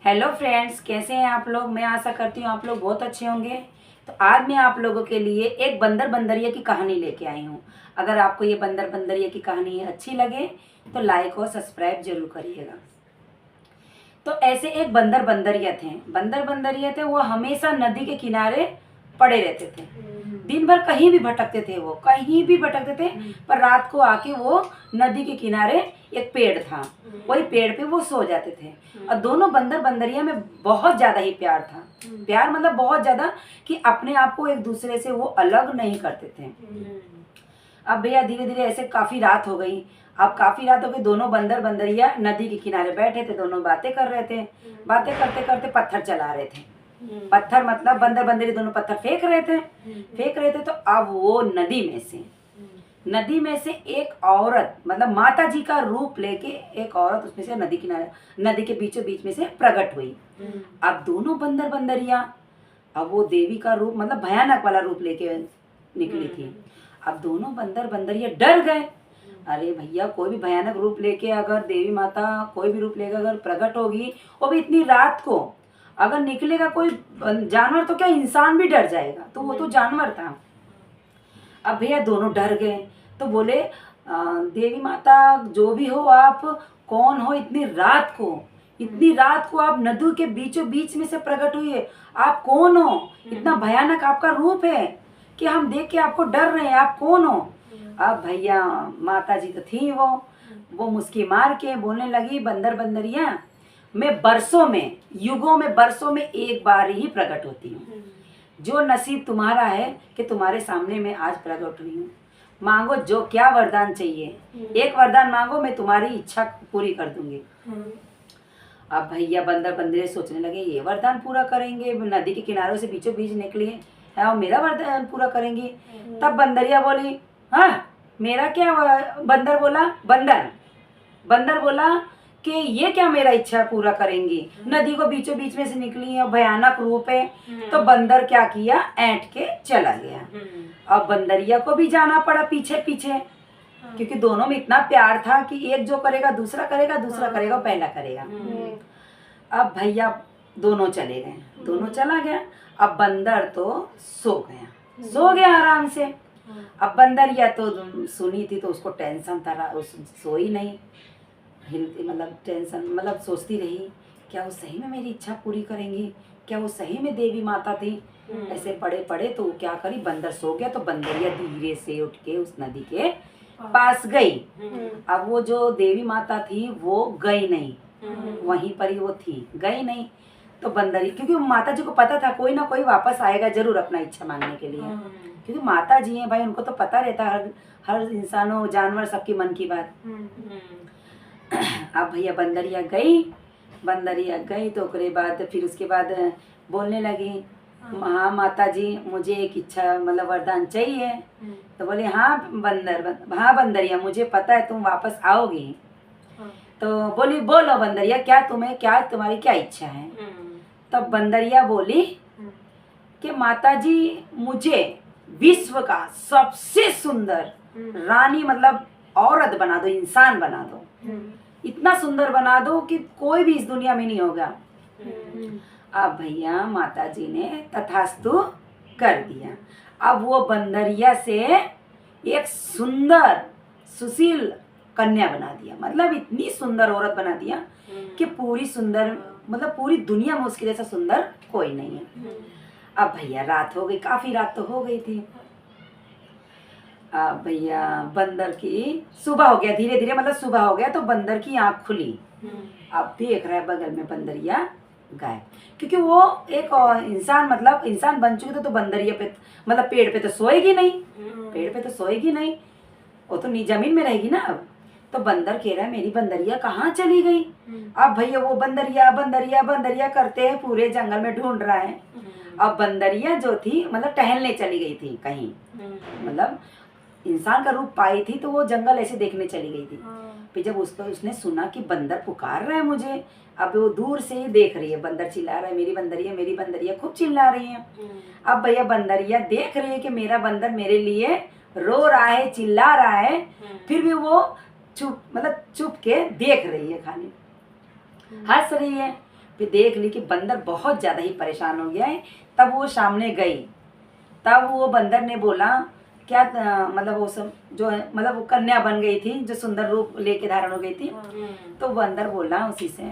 Hello friends, कैसे हैं आप लोग। मैं आशा करती हूँ आप लोग बहुत अच्छे होंगे। तो आज मैं आप लोगों के लिए एक बंदर बंदरिया की कहानी लेके आई हूँ। अगर आपको ये बंदर बंदरिया की कहानी अच्छी लगे तो लाइक और सब्सक्राइब जरूर करिएगा। तो ऐसे एक बंदर बंदरिया थे। वो हमेशा नदी के किनारे पड़े रहते थे। दिन भर कहीं भी भटकते थे, वो कहीं भी भटकते थे। पर रात को आके वो नदी के किनारे एक पेड़ था, वही पेड़ पे वो सो जाते थे। और दोनों बंदर बंदरिया में बहुत ज्यादा ही प्यार था। प्यार मतलब बहुत ज्यादा, कि अपने आप को एक दूसरे से वो अलग नहीं करते थे। अब भैया धीरे धीरे ऐसे काफी रात हो गई। अब काफी रात हो गई, दोनों बंदर बंदरिया नदी के किनारे बैठे थे। दोनों बातें कर रहे थे। बातें करते करते पत्थर चला रहे थे। पत्थर मतलब बंदर बंदरी दोनों पत्थर फेंक रहे थे। तो अब वो नदी में से एक औरत, मतलब माता जी का रूप लेके एक औरत उसमें से नदी के बीचों बीच में से प्रकट हुई। अब दोनों बंदर बंदरिया, अब वो देवी का रूप मतलब भयानक वाला रूप लेके निकली थी। अब दोनों बंदर बंदरिया डर गए। अरे भैया, कोई भी भयानक रूप लेके अगर देवी माता कोई भी रूप लेकर अगर प्रकट होगी, वो भी इतनी रात को अगर निकलेगा कोई जानवर, तो क्या इंसान भी डर जाएगा। तो वो तो जानवर था। अब भैया दोनों डर गए। तो बोले, देवी माता जो भी हो, आप कौन हो? इतनी रात को आप नदी के बीचों बीच में से प्रकट हुई है। आप कौन हो? इतना भयानक आपका रूप है कि हम देख के आपको डर रहे हैं। आप कौन हो? अब भैया माता जी तो थी वो मुस्की मार के बोलने लगी, बंदर बंदरिया, मैं युगों में बरसों में एक बार ही प्रकट होती हूँ। जो नसीब तुम्हारा है कि तुम्हारे सामने मैं आज प्रकट हुई हूँ। मांगो जो क्या वरदान चाहिए, एक वरदान मांगो, मैं तुम्हारी इच्छा पूरी कर दूंगी। अब भैया बंदर बंदरे सोचने लगे, ये वरदान पूरा करेंगे, नदी के किनारों से बीचों बीच निकली है और मेरा वरदान पूरा करेंगी। तब बंदरिया बोली, हाँ मेरा क्या? बंदर बोला कि ये क्या मेरा इच्छा पूरा करेंगी? नदी को बीचों बीच में से निकली है, भयानक रूप है। तो बंदर क्या किया, ऐंठ के चला गया। अब बंदरिया को भी जाना पड़ा पीछे पीछे, क्योंकि दोनों में इतना प्यार था कि एक जो करेगा दूसरा करेगा, दूसरा करेगा पहला करेगा। अब भैया दोनों चले गए, दोनों चला गया। अब बंदर तो सो गया आराम से। अब बंदरिया तो सुनी थी तो उसको टेंशन था, सोई नहीं, हिलती मतलब टेंशन मतलब सोचती रही, क्या वो सही में मेरी इच्छा पूरी करेंगी? क्या वो सही में देवी माता थी? ऐसे पड़े पड़े तो क्या करी, बंदर सो गया तो बंदरिया धीरे से उठ के उस नदी के पास गई। अब वो जो देवी माता थी वो गई नहीं, वहीं पर ही वो थी, गई नहीं। तो बंदरी, क्योंकि माता जी को पता था कोई ना कोई वापस आएगा जरूर अपना इच्छा मांगने के लिए, क्योंकि माता जी हैं भाई, उनको तो पता रहता है हर इंसानों जानवर सबकी मन की बात। अब भैया बंदरिया गई तो उसके बाद बोलने लगी, हाँ माता जी, मुझे एक इच्छा मतलब वरदान चाहिए। तो बोले, हाँ बंदरिया, मुझे पता है तुम वापस आओगी। तो बोली, बोलो बंदरिया, क्या तुम्हारी क्या इच्छा है? तब बंदरिया बोली कि माता जी, मुझे विश्व का सबसे सुंदर रानी मतलब औरत बना दो, इंसान बना दो, इतना सुंदर बना दो कि कोई भी इस दुनिया में नहीं होगा। अब भैया माता जी ने तथास्तु कर दिया। अब वो बंदरिया से एक सुंदर सुशील कन्या बना दिया, मतलब इतनी सुंदर औरत बना दिया कि पूरी दुनिया में उसके जैसा सुंदर कोई नहीं है। अब भैया रात हो गई, काफी रात तो हो गई थी। अब भैया बंदर की सुबह हो गया, धीरे धीरे मतलब सुबह हो गया तो बंदर की आंख खुली। अब देख रहा है बगल में बंदरिया गायब, क्योंकि वो एक इंसान बन चुकी तो बंदरिया पे मतलब पेड़ पे तो सोएगी नहीं, वो तो जमीन में रहेगी ना। अब तो बंदर कह रहा है, मेरी बंदरिया कहाँ चली गई? अब भैया वो बंदरिया करते हैं पूरे जंगल में ढूंढ रहा है। अब बंदरिया जो थी मतलब टहलने चली गई थी कहीं, मतलब इंसान का रूप पाई थी तो वो जंगल ऐसे देखने चली गई थी। फिर जब उसने सुना कि बंदर पुकार रहा है मुझे, अब वो दूर से ही देख रही है, बंदर चिल्ला रहा है, मेरी बंदरिया खूब चिल्ला रही है। अब भैया बंदरिया देख रही है कि मेरा बंदर मेरे लिए रो रहा है, चिल्ला रहा है, फिर भी वो चुप के देख रही है, खाली हंस रही है। फिर देख ली कि बंदर बहुत ज़्यादा ही परेशान हो गया है। तब वो सामने गई, तब वो बंदर ने बोला क्या मतलब वो सब जो है मतलब वो कन्या बन गई थी जो सुंदर रूप लेके धारण हो गई थी। तो बंदर बोला उसी से,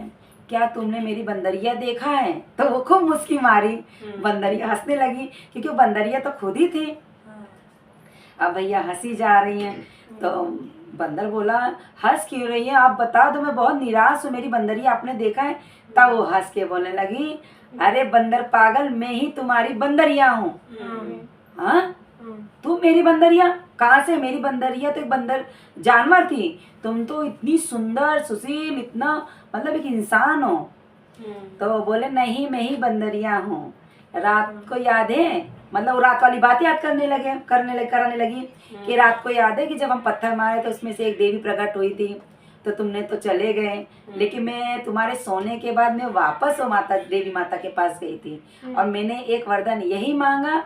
क्या तुमने मेरी बंदरिया देखा है? तो वो खूब मुस्की मारी, बंदरिया हंसने लगी क्योंकि वो बंदरिया तो खुद ही थी। अब भैया हंसी जा रही हैं। तो बंदर बोला हंस क्यों रही है, आप बता दो, मैं बहुत निराश हूँ, मेरी बंदरिया आपने देखा है? तब वो हंस के बोलने लगी, अरे बंदर पागल, मैं ही तुम्हारी बंदरिया हूँ। हाँ, तुम मेरी बंदरिया? कहाँ से मेरी बंदरिया? तो एक बंदर जानवर थी, तुम तो इतनी सुंदर सुशील, इतना मतलब एक इंसान हो। तो बोले नहीं, मैं ही बंदरिया हूँ। रात को याद है, मतलब वो रात वाली बात याद कराने लगी कि रात को याद है कि जब हम पत्थर मारे तो उसमें से एक देवी प्रकट हुई थी, तो तुमने तो चले गए, लेकिन मैं तुम्हारे सोने के बाद मैं वापस वो देवी माता के पास गई थी और मैंने एक वरदान यही मांगा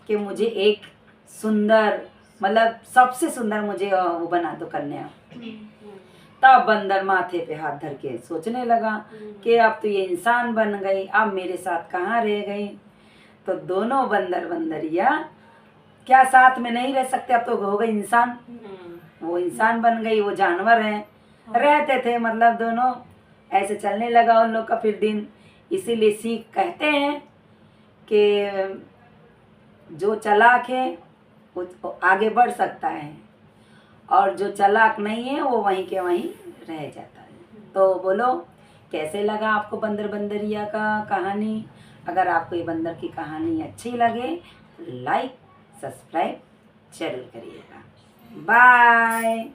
कि मुझे एक सुंदर, मतलब सबसे सुंदर मुझे वो बना दो कन्या। तब बंदर माथे पे हाथ धर के सोचने लगा कि अब तो ये इंसान बन गई, अब मेरे साथ कहाँ रह गई। तो दोनों बंदर बंदरिया क्या साथ में नहीं रह सकते, अब तो हो गई इंसान। वो इंसान बन गई, वो जानवर है। रहते थे मतलब दोनों, ऐसे चलने लगा उन लोग का फिर दिन। इसीलिए सीख कहते हैं कि जो चालाक है वो आगे बढ़ सकता है और जो चालाक नहीं है वो वहीं के वहीं रह जाता है। तो बोलो कैसे लगा आपको बंदर बंदरिया का कहानी? अगर आपको ये बंदर की कहानी अच्छी लगे लाइक सब्सक्राइब जरूर करिएगा। बाय।